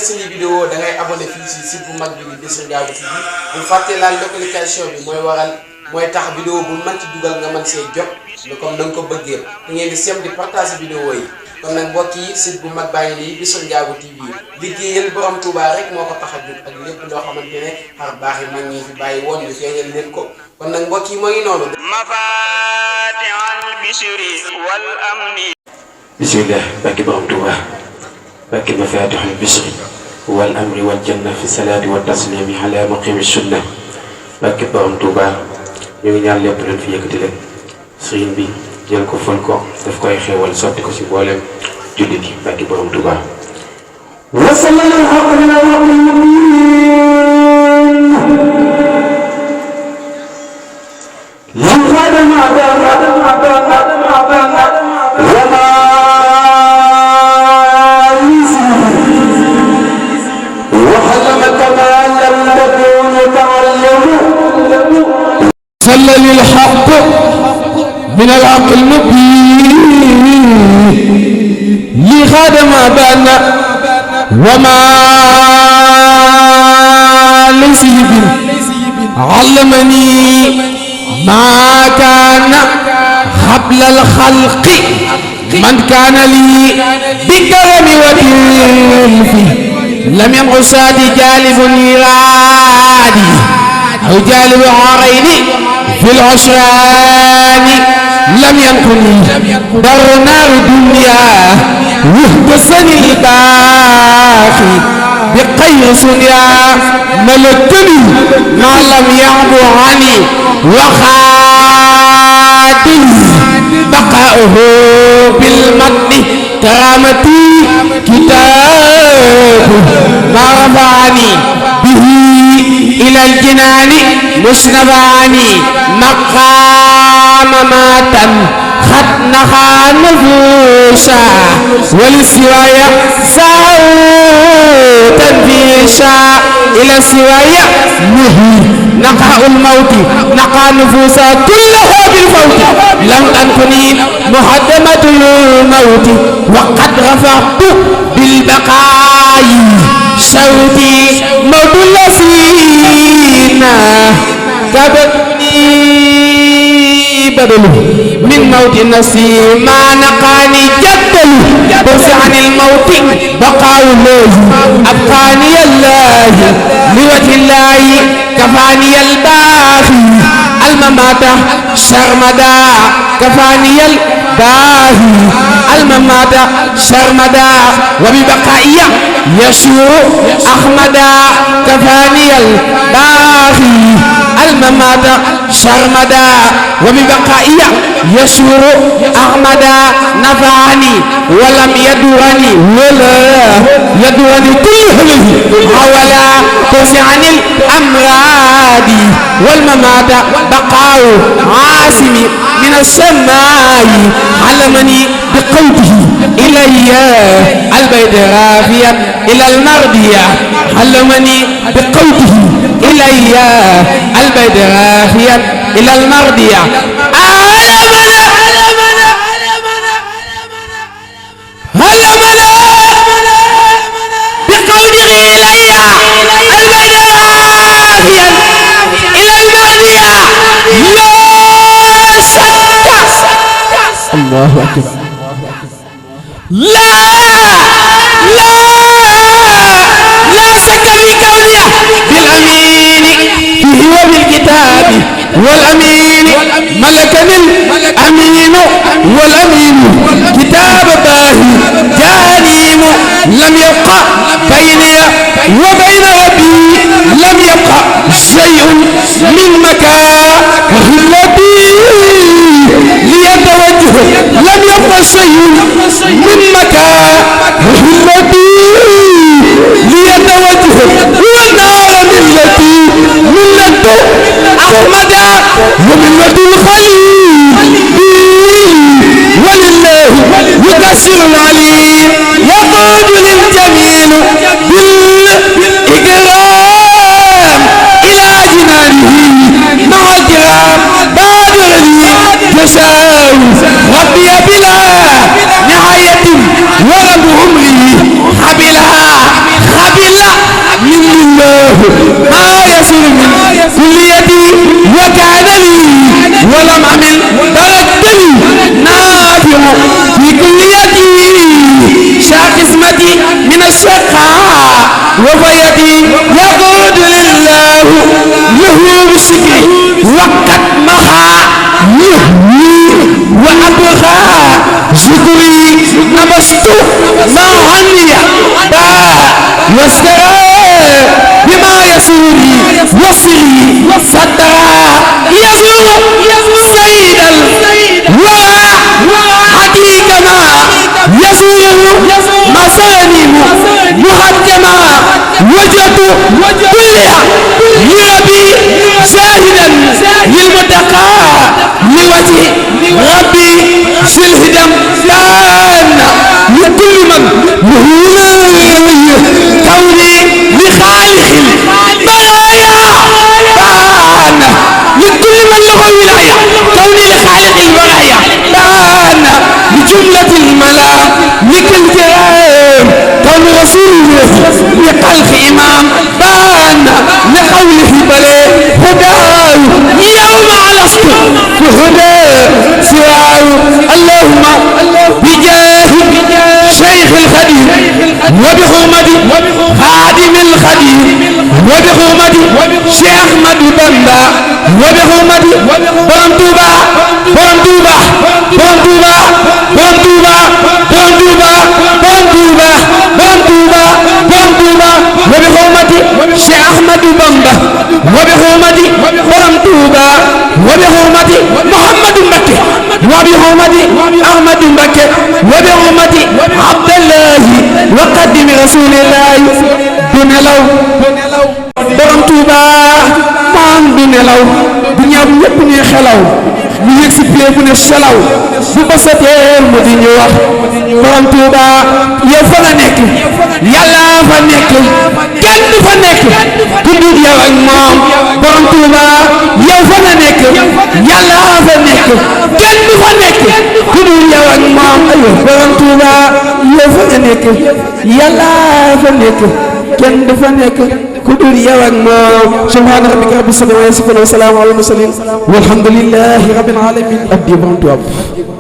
suñu vidéo da ngay abonné fii ci site bu mag bi di Bichri Ndiago TV bu fàtte laal notification bi mooy waral mooy tax vidéo bu mën ci dugal nga mën see jot comme na nga ko bëggee da ngeen di sem di partager vidéo yi kon nag mbokk yi site bu mag baa ngi nii Bichri Ndiago TV liggéeyal borom Touba rek moo ko tax a jóg ak lépp loo xamante ne xar baax yi mag ñi fi bàyyi woon ñu feeñal leen ko kon nag mbokk yi moo ngi noonu mafatihal Bichri wal amni bismillah barke borom Touba barke mafatihal Bichri wal amri wal janna fi salaati wa taslimi ala muqimi sunna barke borom Touba ñu ngi ñaan lépp leen fi yëkkati leen sëriñ bi jël ko fol ko daf koy xéewal sotti ko ci mboolem jullit yi barke borom Touba wa sallallahu للحق من الحق المبين لخادم بان وما لسيب علمني ما كان قبل الخلق من كان لي بالكرم والإلف لم ينقصاد جالب الإرادي أو جالب عريني في العشران لم ينقني در نار الدنيا وحدثني الباقي بخير سنيا ملكني ما لم يعبو عني وخادم بقاؤه بالمد كرامتي كتاب ما رفعني به إلى الجنان مسنباني مقام ماتا خطنها نفوسا ولسوايا ساوتا فيشا إلى سوايا نهي نقع الموت نقع نفوسا كلها بالفوت لم أنكني محدمة الموت وقد رفعت بالبقاء صوتي موت الذين كبتني بدله من موت النفسي ما نقاني جدل بس عن الموت بقاء الله أبقاني الله لوجه الله كفاني الباخي الممات سرمدا كفاني الباهي الممات سرمدا وببقائي يسوع أحمدا كفاني الباهي الممات سرمدا وببقائي يسوع أحمدا نفعني ولم يدرني ولا يدرني كله حولا كف عن الأمراض والممات بقاء عاصمي من السماء علمني بقوته إلي البيت رافيا إلى المرضية علمني بقوته إلي البيت رافيا إلى المرضية الله أكبر لا شك في كوني بالأمين فيه وبالكتاب والأمين ملكني الأمين والأمين كتاب باهي جانيم لم يبقى بيني وبين ربي لم يبقى شيء من مكانتي ليتوجه لم يبقى شيء من مكانتي ليتوجه ونار ملتي ملة أحمد وملة الخليل ولله يكسر العليم يقود للجميل بالإكرام إلى جنانه مع الكرام بادر لي جزاء ربي بلا نهاية ورب عمري حبلها وفيدي يقود لله يهوي بشكري وقت مها يهوي وأبغى شكري أبسط ما هنيا با يسرى بما يسوري وصلي صدرا يزور سيد الورى حقيقة يزور مسانم محكمة وجدت كلها لربي شاهدا للمتقى لوجه ربي سلهدم كان لكل من كوني لخالق البرايا كان لكل من له ولاية كوني لخالق البرايا كان لجملة الملائكة الكرام كون رسوله لخلق إمام كان لقوله بلى هداه يوم علست فهدى سواه اللهم بجاه شيخ الخديم وبحرمة خادم الخديم وبحرمة شيخ أحمد بامبا وبحرمة borom Touba borom Touba borom Touba borom Touba borom Touba borom Touba borom Touba borom Touba وبحرمة شيخ أحمد بامبا وبحرمة borom Touba وبحرمة محمد مكي وبحرمة أحمد مكي وبحرمة عبد الله وقدم رسول الله بنلو borom Touba moom du nelaw du ñaar ñëpp ñuy xelaw ñu yëg si pie bu ne selaw bu ba setee mu di ñu wax borom Touba yow fa nga nekk yàlla fa nekk kenn du fa nekk ku dul yow ak moom borom Touba yow fa nga nekk yàlla fa nekk kenn du fa nekk ku dul yow ak moom aywa borom Touba yow fa nga nekk yàlla fa nekk kenn du fa nekk كدر يا وجمال سبحان ربك رب السماوات والأرض والسلام على المرسلين والحمد لله رب العالمين.